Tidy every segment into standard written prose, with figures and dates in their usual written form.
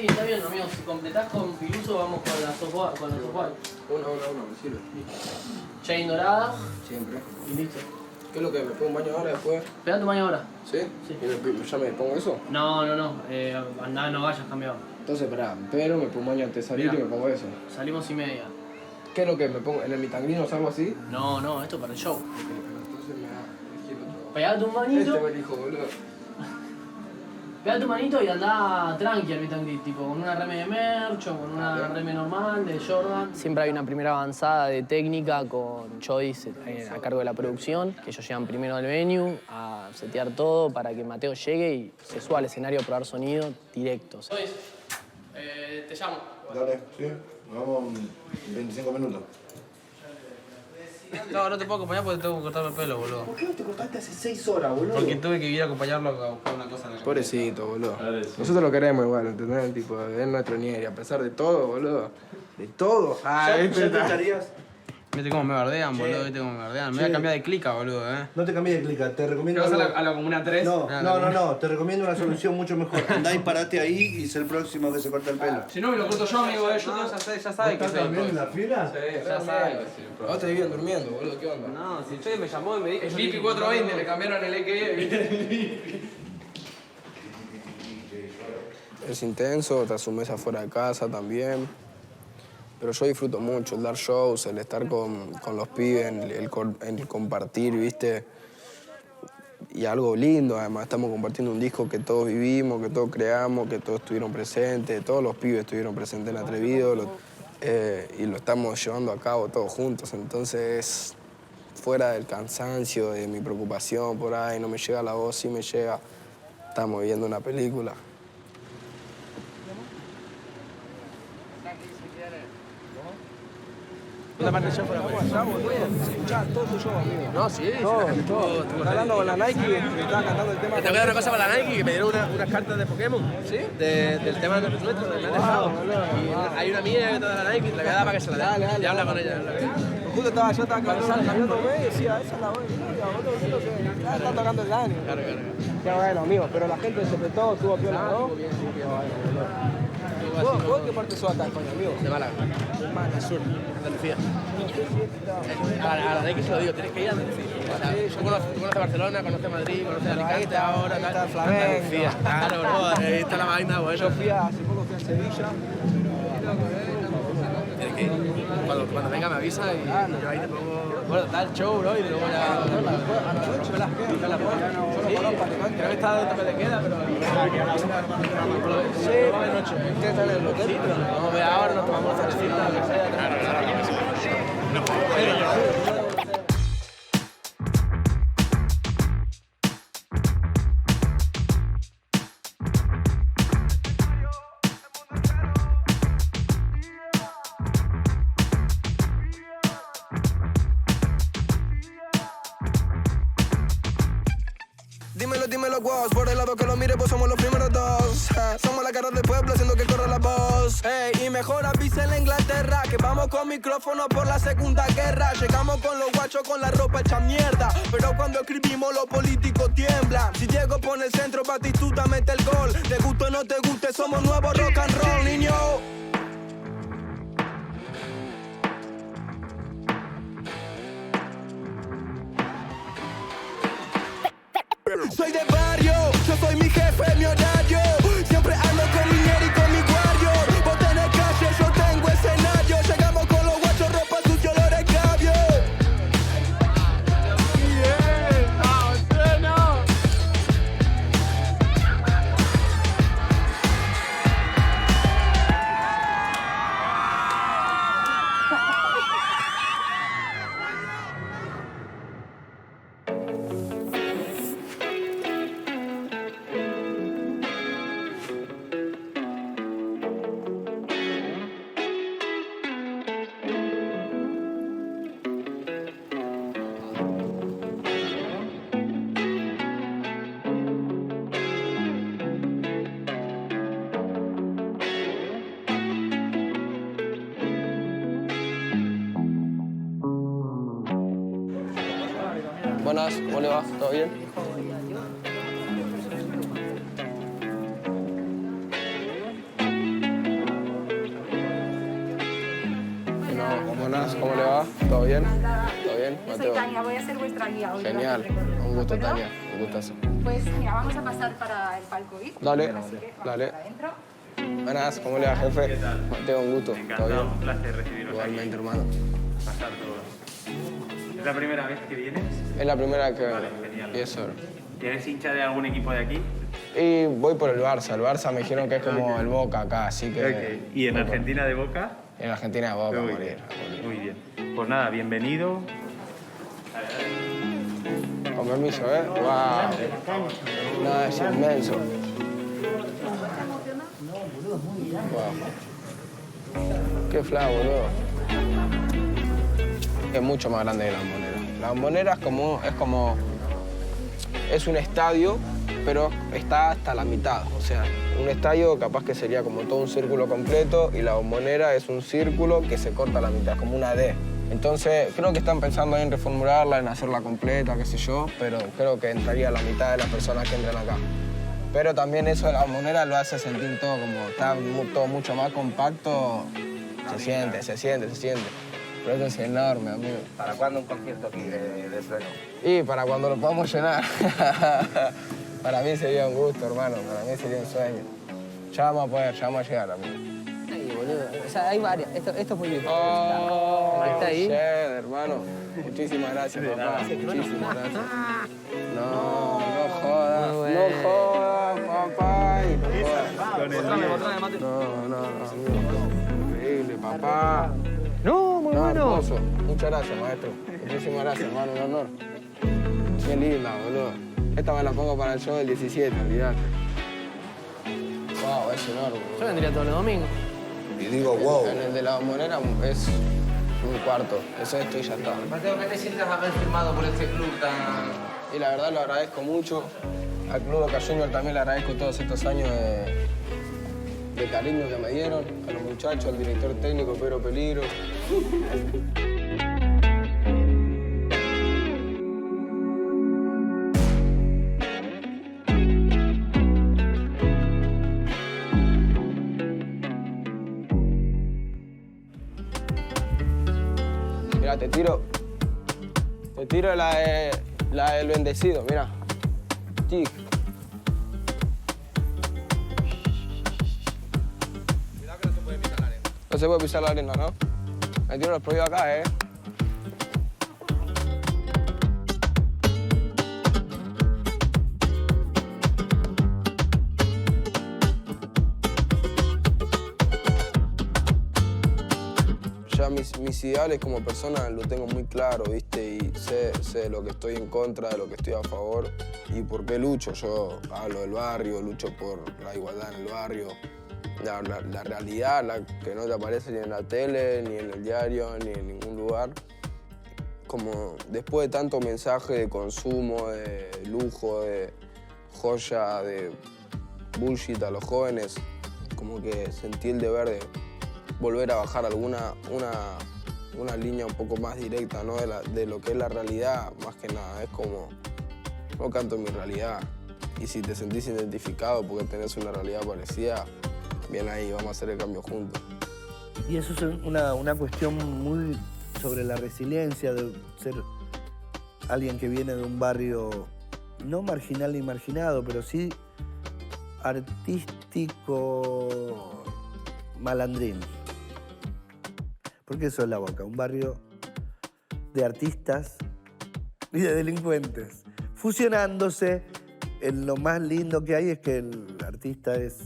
sí, está bien, amigo. Si completás con Piluso, vamos con la softball. Una, me sirve. Chain dorada. Siempre. Y listo. ¿Qué es lo que me pongo un baño ahora después? Pegá tu baño ahora. ¿Sí? Sí. ¿Y ya me pongo eso? No. Andá, no vayas cambiado. Entonces, pará, pero me pongo un baño antes de salir y me pongo eso. Salimos 1:30. ¿Qué es lo que me pongo? ¿En el mitangrino o algo así? No, esto para el show. Entonces me da elegir otro. Pegate un manito. Este me elijo, boludo. Pegate un manito y andá tranqui al meet and greet, tipo con una reme de merch o con una reme normal de Jordan. Siempre hay una primera avanzada de técnica con Choice a cargo de la producción, que ellos llegan primero al venue a setear todo para que Mateo llegue y se suba al escenario a probar sonido directo. Choice, te llamo. Dale, sí. Nos vamos en 25 minutos. No te puedo acompañar porque tengo que cortarme el pelo, boludo. ¿Por qué no te cortaste hace 6 horas, boludo? Porque tuve que ir a acompañarlo a buscar una cosa en el Pobrecito, boludo. Nosotros lo queremos igual, ¿entendés? Tipo, es nuestro niño, a pesar de todo, boludo. De todo. ¿Ya te estarías? Viste cómo me bardean, boludo, viste cómo me bardean. Me voy a cambiar de clica, boludo, No te cambies de clica, te recomiendo. ¿Qué vas a la comuna 3? No, te recomiendo una solución mucho mejor. Andá y parate ahí y sé el próximo que se corta el pelo. Si no, me lo corto yo, amigo, yo ya sabes que soy. en la fila? Sí, ya sabes. Vos te vivían durmiendo, boludo, ¿qué onda? No, si Choy me llamó y me dijo... Lipi 420, le cambiaron el EQE, ¿viste? Es intenso, te asumes afuera de casa también. Pero yo disfruto mucho el dar shows, el estar con los pibes, el compartir, ¿viste? Y algo lindo, además estamos compartiendo un disco que todos vivimos, que todos creamos, que todos estuvieron presentes, todos los pibes estuvieron presentes en Atrevido y lo estamos llevando a cabo todos juntos. Entonces, fuera del cansancio, de mi preocupación por ahí, no me llega la voz, sí me llega, estamos viendo una película. Esta parte yo fuera Escuchá todo tu show, amigo. No, sí, Todo. Estás hablando con la Nike, me estaba cantando el tema. Te voy a dar una cosa para la Nike, que me dieron unas cartas de Pokémon. ¿Sí? Del tema nuestro, me han dejado. Y hay una mía que te da la Nike, te la voy a dar para que se la dé. Dale. Y habla con ella. Justo estaba cambiándome y decía, esa es la buena, boludo, que está tocando el daño. Claro. Qué bueno, amigo, pero la gente se apretó, estuvo piola, ¿no? ¿Vos qué parte sos acá, coño, amigo? De Málaga. Málaga. Sur, Andalucía. A la Nike se lo digo, tienes que ir a Andalucía. O sea, yo conozco Barcelona, conozco Madrid, conozco Alicante ahora, ahí está tal. el flamenco. Andalucía. Claro, bro, ahí está la vaina, bueno. Yo hace poco fui a Sevilla. Tienes que ir. Cuando venga me avisa y yo ahí te pongo... Bueno, da el show, bro, y luego ya... Rompe la puerta. Sí, creo que está dentro que te queda, pero... Sí, vamos de noche. ¿Qué tal el hotel? Sí, pero vamos a ver ahora, nos tomamos una cervecita, lo que sea. Claro. Dímelo, guas, por el lado que lo mire, pues somos los primeros dos. Somos la cara del pueblo haciendo que corra la voz. Hey, y mejor avísenle a Inglaterra que vamos con micrófono por la Segunda Guerra. Llegamos con los guachos con la ropa hecha mierda, pero cuando escribimos los políticos tiemblan. Si Diego pone el centro, Batistuta mete el gol. Te guste o no te guste, somos nuevos rock and roll, niño. Soy de barrio, yo soy mi jefe, mi horario. Siempre ando con mi ñeri y con mi guardio. Vos tenés calle, yo tengo escenario. Llegamos con los guachos, ropa sucia, olor a escabio. Buenas, ¿cómo le va? ¿Todo bien? Buenas, ¿cómo le va? ¿Todo bien? ¿Todo bien, Yo soy Mateo? Tania, voy a ser vuestra guía hoy. Genial, un gusto, Tania, un gustazo. Pues mira, vamos a pasar para el palco VIP. Dale, Así que vamos dale. para adentro. Buenas, ¿cómo le va, jefe? ¿Qué tal? Mateo, un gusto. ¿Todo Encantado, bien? un placer recibiros Igualmente, aquí. hermano. Pasar todo. ¿Es la primera vez que vienes? Es la primera que Vale, genial. empiezo. ¿Tienes hincha de algún equipo de aquí? Y voy por el Barça. El Barça me dijeron que es como el Boca acá, así que... Ok. ¿Y en voy por- Argentina de Boca? En Argentina de Boca, a Muy morir. bien. a morir. Muy bien. Pues nada, bienvenido. Con permiso, ¿eh? ¡Wow! No, es inmenso. Wow. Qué flaco, boludo. Es mucho más grande que la Bombonera. La Bombonera es un estadio, pero está hasta la mitad. O sea, un estadio capaz que sería como todo un círculo completo y la Bombonera es un círculo que se corta a la mitad, como una D. Entonces, creo que están pensando en reformularla, en hacerla completa, qué sé yo, pero creo que entraría la mitad de las personas que entran acá. Pero también eso de la Bombonera lo hace sentir todo como está todo mucho más compacto. Se siente. Pero eso es enorme, amigo. ¿Para cuándo un concierto aquí de Sueno? Y para cuando lo podamos llenar. Para mí sería un gusto, hermano. Para mí sería un sueño. Ya vamos a poder, ya vamos a llegar, amigo. Ahí, boludo. O sea, hay varias. Esto es muy bien. Oh, Está ahí. shit, hermano. Muchísimas gracias, papá. Muchísimas gracias. No jodas. Muy No bueno. jodas, papá. Y no jodas. Con el No, amigo. Increíble, papá. No, muy No, bueno. hermoso. Muchas gracias, maestro. Muchísimas gracias, hermano. Un honor. Qué linda, boludo. Esta me la pongo para el show del 17, olvidate. Wow, es enorme, Yo boludo. vendría todos los domingos. Y digo, wow. En el de la Bombonera es un cuarto. Es esto y ya está. Mateo, ¿qué te sientes haber firmado por este club tan...? Y la verdad lo agradezco mucho. Al Club Boca Juniors también le agradezco todos estos años de cariño que me dieron. A los muchachos, al director técnico Pedro Peligro. Mira, te tiro la del bendecido, mira. Tic. Cuidado que no se puede pisar la arena. No se puede pisar la arena, ¿no? Me tiro los prohibidos acá, ¿eh? Ya mis ideales como persona lo tengo muy claro, ¿viste? Y sé de lo que estoy en contra, de lo que estoy a favor y por qué lucho. Yo hablo del barrio, lucho por la igualdad en el barrio. La realidad, la que no te aparece ni en la tele, ni en el diario, ni en ningún lugar. Como después de tanto mensaje de consumo, de lujo, de joya, de bullshit a los jóvenes, como que sentí el deber de volver a bajar una línea un poco más directa, ¿no? de lo que es la realidad, más que nada. Es como, no canto mi realidad. Y si te sentís identificado porque tenés una realidad parecida, bien ahí, vamos a hacer el cambio juntos. Y eso es una cuestión muy sobre la resiliencia de ser alguien que viene de un barrio no marginal ni marginado, pero sí artístico malandrín. Porque eso es La Boca, un barrio de artistas y de delincuentes, fusionándose. En lo más lindo que hay es que el artista es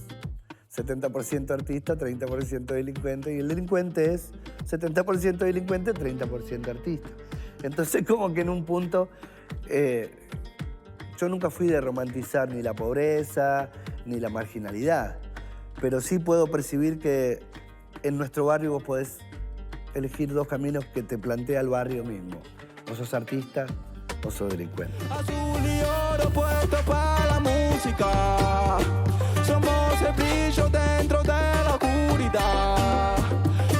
70% artista, 30% delincuente, y el delincuente es 70% delincuente, 30% artista. Entonces, como que en un punto, yo nunca fui de romantizar ni la pobreza, ni la marginalidad, pero sí puedo percibir que en nuestro barrio vos podés elegir dos caminos que te plantea el barrio mismo. O sos artista o sos delincuente. Azul y oro puesto para la música. Somos el brillo dentro de la oscuridad.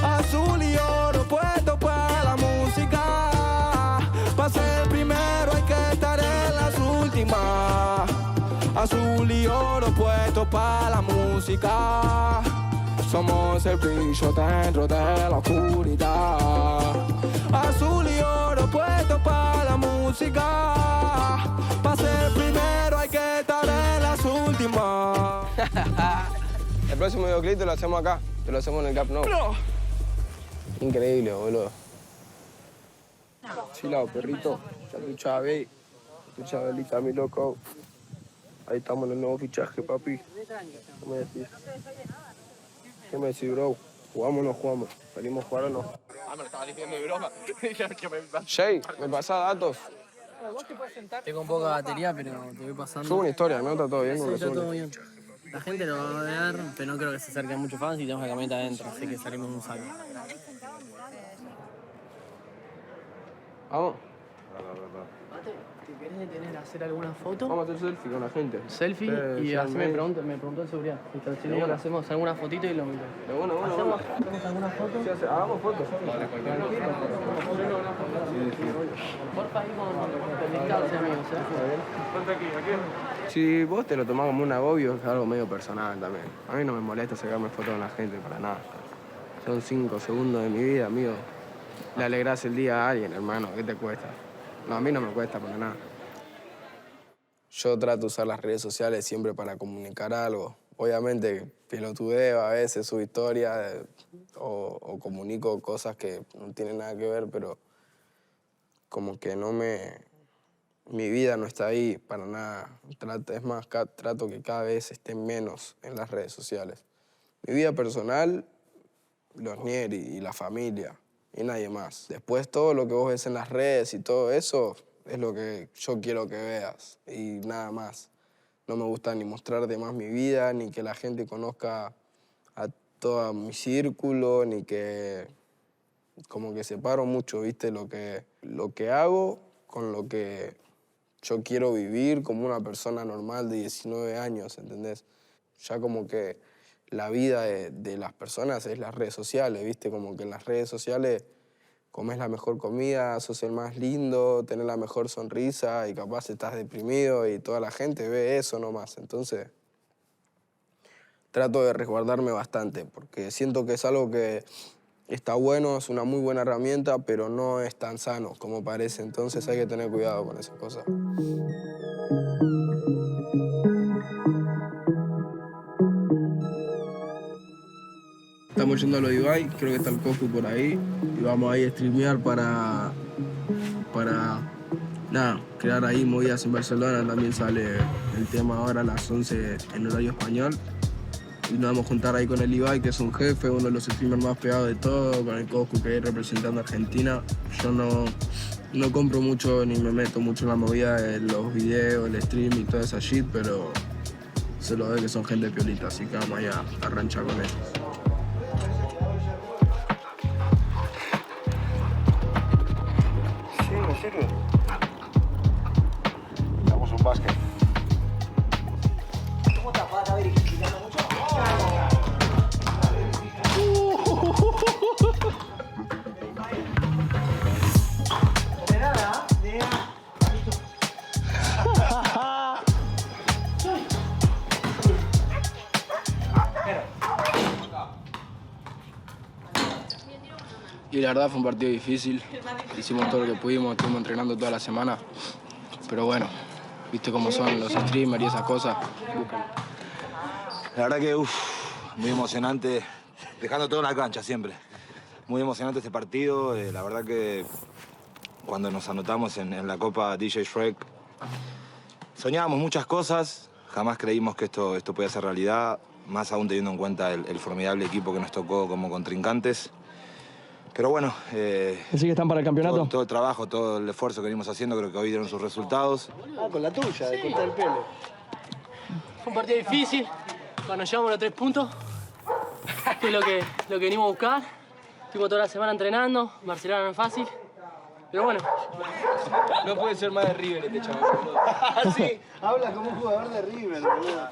Azul y oro puesto para la música. Para ser primero hay que estar en las últimas. Azul y oro puesto para la música. Somos el brillo dentro de la oscuridad. Azul y oro puesto para la música. Para ser primero hay que estar en las últimas. El próximo videoclip te lo hacemos acá. Te lo hacemos en el Camp Nou. Increíble, boludo. Chilao, perrito. Ya tu Chávez. Tu Chabelita, mi loco. Ahí estamos en el nuevo fichaje, papi. ¿Qué me decís? ¿Qué me decís, bro? ¿Jugamos o no jugamos? ¿Venimos a jugar o no? Ah, me lo estaba diciendo de broma. Shay, ¿me pasás datos? Tengo poca batería, pero te voy pasando. Subo una historia, ¿no? ¿Está todo bien? Sí, está todo bien. La gente lo va a ver, pero no creo que se acerquen muchos fans y tenemos la camioneta adentro, así que salimos un saco. Vamos. ¿Te querés detener a hacer alguna foto? Vamos a hacer selfie con la gente. Selfie y así me preguntó el seguridad. Si no, hacemos alguna fotito y lo metemos. ¿Hacemos alguna foto? Sí, hagamos fotos. Porfa, ahí con distancia, amigos. Si vos te lo tomás como un agobio, es algo medio personal también. A mí no me molesta sacarme fotos con la gente para nada. Son 5 segundos de mi vida, amigo. Le alegrás el día a alguien, hermano. ¿Qué te cuesta? No, a mí no me cuesta para nada. Yo trato de usar las redes sociales siempre para comunicar algo. Obviamente, pelotudeo a veces, subo historias o comunico cosas que no tienen nada que ver, pero como que no me... Mi vida no está ahí para nada. Es más, trato que cada vez esté menos en las redes sociales. Mi vida personal, los Nieri y la familia, y nadie más. Después todo lo que vos ves en las redes y todo eso es lo que yo quiero que veas y nada más. No me gusta ni mostrarte más mi vida, ni que la gente conozca a todo mi círculo, ni que... Como que separo mucho, ¿viste? Lo que hago con lo que yo quiero vivir como una persona normal de 19 años, ¿entendés? Ya como que la vida de las personas es las redes sociales, ¿viste? Como que en las redes sociales comes la mejor comida, sos el más lindo, tenés la mejor sonrisa y capaz estás deprimido y toda la gente ve eso nomás. Entonces, trato de resguardarme bastante porque siento que es algo que está bueno, es una muy buena herramienta, pero no es tan sano como parece. Entonces hay que tener cuidado con esas cosas. Estamos yendo a lo de Ibai, creo que está el Cofu por ahí. Y vamos ahí a streamear para nada, crear ahí movidas en Barcelona. También sale el tema ahora a las 11 en horario español. Y nos vamos a juntar ahí con el Ibai, que es un jefe, uno de los streamers más pegados de todo, con el Coscu que hay representando a Argentina. Yo no compro mucho ni me meto mucho en la movida de los videos, el stream y toda esa shit, pero se lo ve que son gente piolita, así que vamos allá a ranchar con ellos. Sí, damos un básquet. ¿Cómo te vas a ver criticando mucho? De nada, de nada. Y la verdad fue un partido difícil. Hicimos todo lo que pudimos, estuvimos entrenando toda la semana. Pero bueno, viste cómo son los streamers y esas cosas. La verdad que, muy emocionante, dejando todo en la cancha siempre. Muy emocionante este partido. La verdad que cuando nos anotamos en la Copa DJ Shrek, soñábamos muchas cosas. Jamás creímos que esto podía ser realidad, más aún teniendo en cuenta el formidable equipo que nos tocó como contrincantes. Pero bueno, ¿Así que están para el campeonato? Todo el trabajo, todo el esfuerzo que venimos haciendo, creo que hoy dieron sus resultados. Ah, con la tuya, de cortar el pelo. Fue un partido difícil. Cuando llevamos los 3 puntos, que es lo que venimos a buscar. Estuvimos toda la semana entrenando. Barcelona no es fácil. Pero bueno. No puede ser más de River este chaval. Sí, habla como un jugador de River, boludo.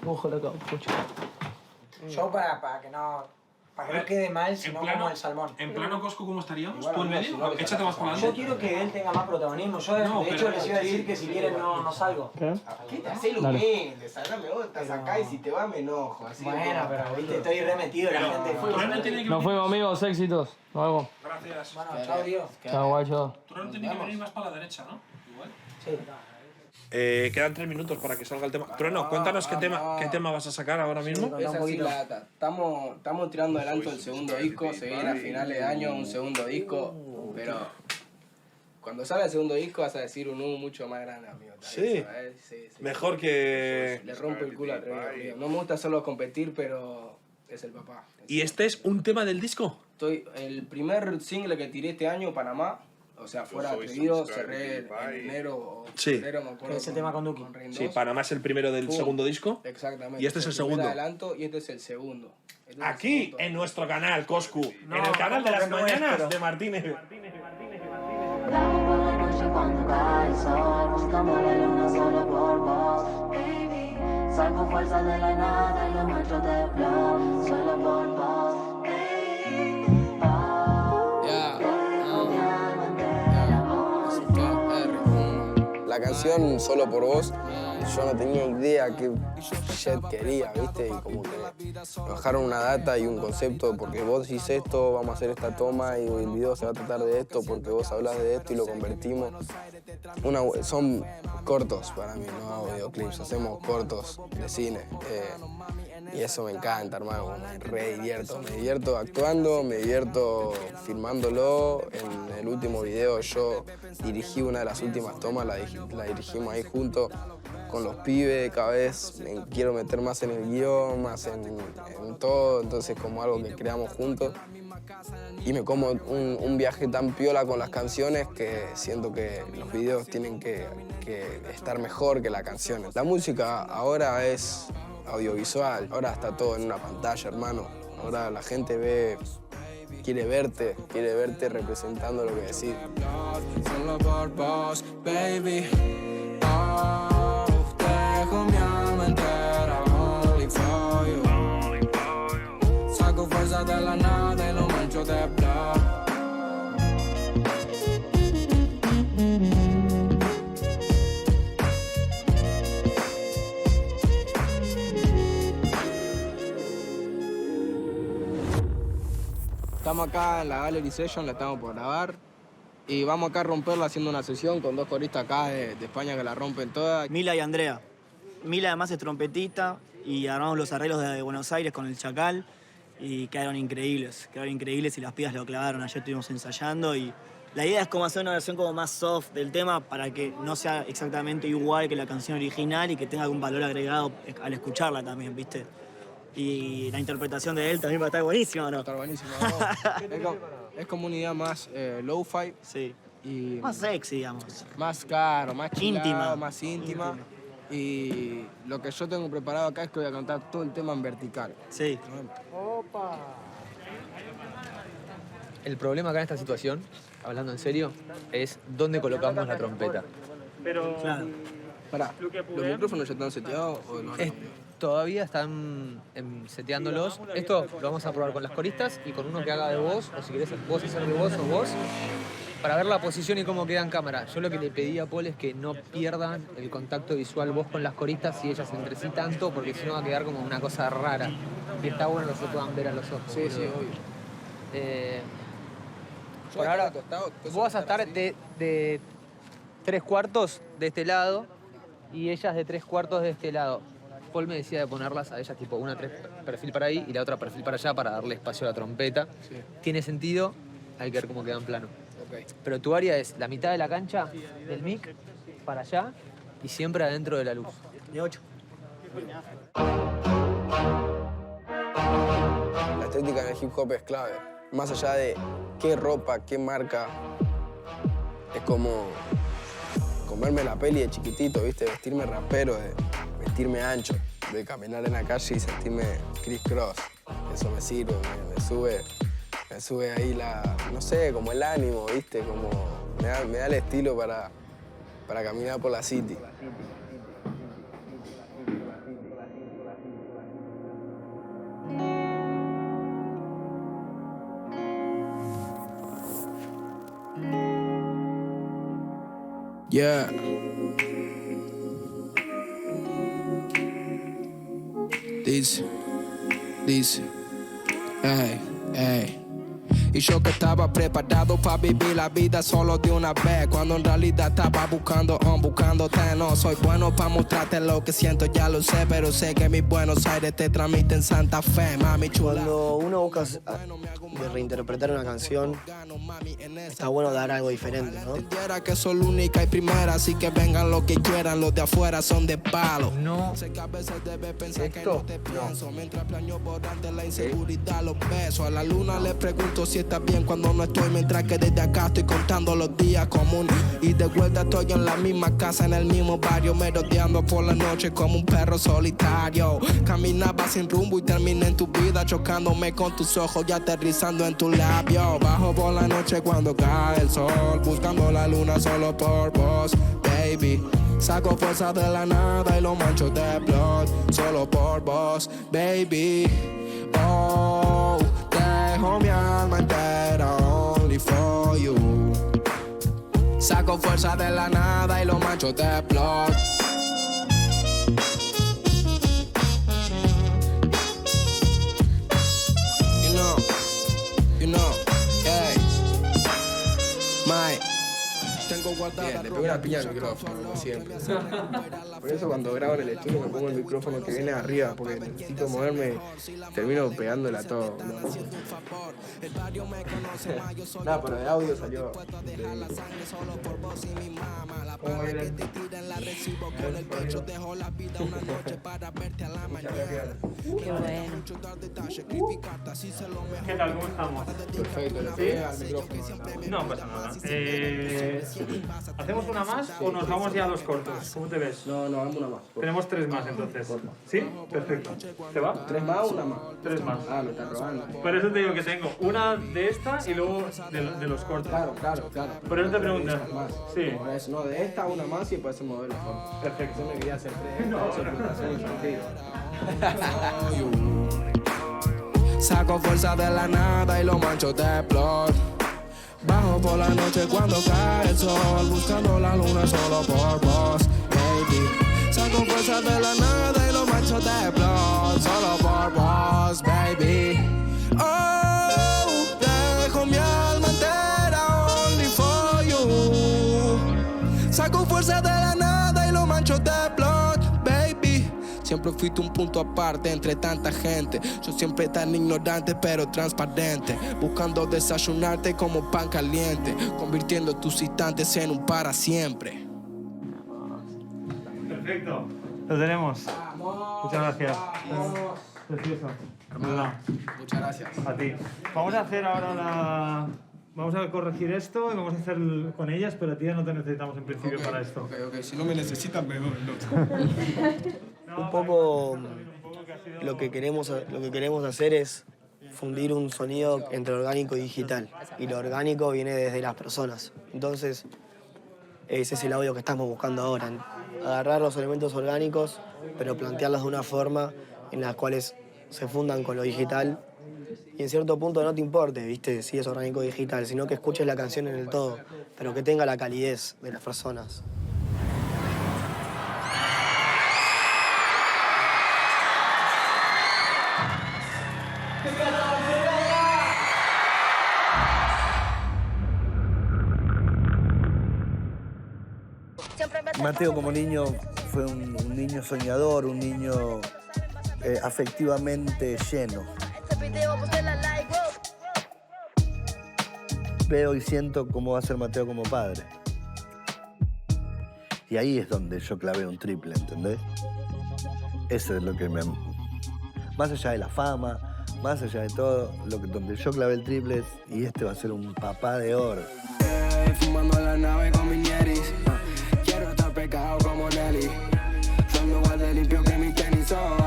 Ojo la pucha. Yo para que no Para que no quede mal, sino como el salmón. En plano Coscu, ¿cómo estaríamos? ¿Tú en medio? Échate más para Yo adelante. quiero que él tenga más protagonismo. Yo, No, de hecho, pero- les iba a decir que si quieren no salgo. ¿Qué te hace humilde? Salame vos, estás acá y si te va me enojo. Así Bueno, pero viste, estoy remetido, la gente... Nos fuimos, amigos, éxitos. Nos vemos. Gracias. Bueno, chao, Diego. Chao, guacho. Turano tiene que venir más para la derecha, ¿no? Igual. Sí. Quedan 3 minutos para que salga el tema. Trueno, cuéntanos qué tema vas a sacar ahora mismo. Es así la data. Estamos tirando adelanto el segundo disco, se viene a finales de año un segundo disco, pero cuando salga el segundo disco vas a decir un mucho más grande, amigo. Sí. Sí. Mejor que... Le rompo el culo a Atrevido, amigo. No me gusta solo competir, pero es el papá. ¿Y este es un tema del disco? El primer single que tiré este año, Panamá, o sea, fuera Atrevido, cerré en enero o febrero, me acuerdo. Ese tema con Duki. Sí, Panamá es el primero del segudo disco. Exactamente. Y este es el segundo. Adelanto y este es el segundo. Aquí, en nuestro canal, Coscu. En el canal de las mañanas de Martínez. Vamos por la noche cuando cae el sol, buscamos la luna solo por vos, baby. Saco fuerza de la nada y lo nuestro tembló, solo por vos, baby. La canción Solo por Vos, yo no tenía idea qué shit quería, ¿viste? Y como que me bajaron una data y un concepto, porque vos decís esto, vamos a hacer esta toma y el video se va a tratar de esto, porque vos hablas de esto y lo convertimos. Son cortos para mí, no hago videoclips, hacemos cortos de cine. Y eso me encanta, hermano, me re divierto. Me divierto actuando, me divierto filmándolo. En el último video yo dirigí una de las últimas tomas, la dirigimos ahí juntos con los pibes. Cada vez me quiero meter más en el guión, más en todo, entonces como algo que creamos juntos. Y me como un viaje tan piola con las canciones que siento que los videos tienen que estar mejor que las canciones. La música ahora es audiovisual, ahora está todo en una pantalla, hermano. Ahora la gente quiere verte representando lo que decís. Solo por vos, baby. Oh, dejo mi alma entera, only for you. Saco fuerza de la nada y lo mancho de blood. Estamos acá en la Gallery Session, la estamos por grabar. Y vamos acá a romperla haciendo una sesión con 2 coristas acá de España que la rompen todas. Mila y Andrea. Mila además es trompetista y armamos los arreglos de Buenos Aires con el Chacal y quedaron increíbles y las pibas lo clavaron. Ayer estuvimos ensayando y la idea es como hacer una versión como más soft del tema para que no sea exactamente igual que la canción original y que tenga algún valor agregado al escucharla también, ¿viste? Y la interpretación de él también va a estar buenísima, ¿no? Va a estar buenísima. Es como una idea más lo-fi. Sí. Y más sexy, digamos. Más caro, más chilado, íntima. más íntima. Y lo que yo tengo preparado acá es que voy a cantar todo el tema en vertical. Sí. Opa. El problema acá en esta situación, hablando en serio, es dónde colocamos la trompeta. Pero... Claro. Pará, ¿los micrófonos ya están seteados o no? Todavía están seteándolos. Esto lo vamos a probar con las coristas y con uno que haga de voz, o si querés vos hacer de voz o vos, para ver la posición y cómo queda en cámara. Yo lo que le pedí a Paul es que no pierdan el contacto visual vos con las coristas y ellas entre sí tanto, porque si no va a quedar como una cosa rara. Y está bueno que se puedan ver a los ojos. Sí, sí, obvio. Por ahora, vos vas a estar de 3/4 de este lado y ellas de 3/4 de este lado. Paul me decía de ponerlas a ellas tipo una perfil para ahí y la otra perfil para allá para darle espacio a la trompeta. Sí. Tiene sentido, hay que ver cómo queda en plano. Okay. Pero tu área es la mitad de la cancha, del mic, para allá y siempre adentro de la luz. De 8. La estética en el hip hop es clave. Más allá de qué ropa, qué marca, es como comerme la peli de chiquitito, ¿viste? Vestirme rapero, de vestirme ancho, de caminar en la calle y sentirme Criss Cross. Eso me sirve, me sube ahí no sé, como el ánimo, ¿viste? Como me da el estilo para caminar por la city. Yeah. Dice, ey. Y yo que estaba preparado para vivir la vida solo de una vez, cuando en realidad estaba buscándote. No soy bueno para mostrarte lo que siento, ya lo sé, pero sé que mis Buenos Aires te transmiten Santa Fe, mami chula. Cuando uno busca de reinterpretar una canción, está bueno dar algo diferente, ¿no? Entendiera que soy la única y primera, así que vengan lo que quieran, los de afuera son de palo. No. Sé que a veces debes pensar que no te pienso, mientras planeo borrarte la inseguridad, los besos. A la luna le pregunto si estás bien cuando no estoy, mientras que desde acá estoy contando los días comunes. Y de vuelta estoy en la misma casa, en el mismo barrio, merodeando por la noche como un perro solitario. Caminaba sin rumbo y terminé en tu vida, chocándome con tus ojos y aterrizando en tu labio. Bajo por la noche cuando cae el sol, buscando la luna solo por vos, baby. Saco fuerza de la nada y lo mancho de blood, solo por vos, baby. Oh, dejo mi alma entera only for you. Saco fuerza de la nada y lo mancho de blood. You know, hey, Mike. Tengo guardada. Le pego una piña al micrófono, como siempre. Por eso cuando grabo en el estudio me pongo el micrófono que viene arriba, porque necesito moverme, termino pegándole a todo. Nada, pero de audio salió. Qué bueno. ¿Qué tal? ¿Cómo estamos? Perfecto, le pegué al micrófono. No pasa nada. ¿Hacemos una más o nos vamos ya a los cortos? ¿Cómo te ves? No, hagamos una más. Tenemos 3 más entonces. ¿Sí? Perfecto. ¿Te va? 3 más, una más. 3 más. Ah, me estás robando. Por eso te digo que tengo una de esta y luego de los cortos. Claro. Por eso te pregunto. Más. Sí. Por eso, no, de esta una más y después hacemos de los cortos. Perfecto. Yo me quería hacer 3, eso es explotación infantil. Saco fuerza de la nada y lo mancho de blood. Bajo por la noche cuando cae el sol, buscando la luna solo por vos, baby. Saco fuerza de la nada y lo mancho de blood, solo por vos, baby. Oh, dejo mi alma entera only for you. Saco fuerza de la nada y lo mancho de blood, baby. Siempre fuiste un punto aparte entre tanta gente. Yo siempre tan ignorante pero transparente, buscando desayunarte como pan caliente, convirtiendo tus instantes en un para siempre. Perfecto. Lo tenemos. Muchas gracias. Precioso. Muchas gracias. A ti. Vamos a hacer ahora Vamos a corregir esto y vamos a hacer con ellas, pero a ti ya no te necesitamos en principio para esto. Ok. Si no me necesitan, me voy. Un poco lo que queremos hacer es fundir un sonido entre orgánico y digital. Y lo orgánico viene desde las personas. Entonces, ese es el audio que estamos buscando ahora. Agarrar los elementos orgánicos, pero plantearlos de una forma en las cuales se fundan con lo digital. Y en cierto punto no te importe, ¿viste? Si es orgánico o digital, sino que escuches la canción en el todo, pero que tenga la calidez de las personas. Mateo como niño fue un niño soñador, un niño afectivamente lleno. Veo y siento cómo va a ser Mateo como padre. Y ahí es donde yo clavé un triple, ¿entendés? Eso es lo que me... Más allá de la fama, más allá de todo, donde yo clavé el triple y este va a ser un papá de oro. Fumando la nave con mis ñeris. Quiero estar pecado como Nelly. Son igual de limpio que mis tenis son.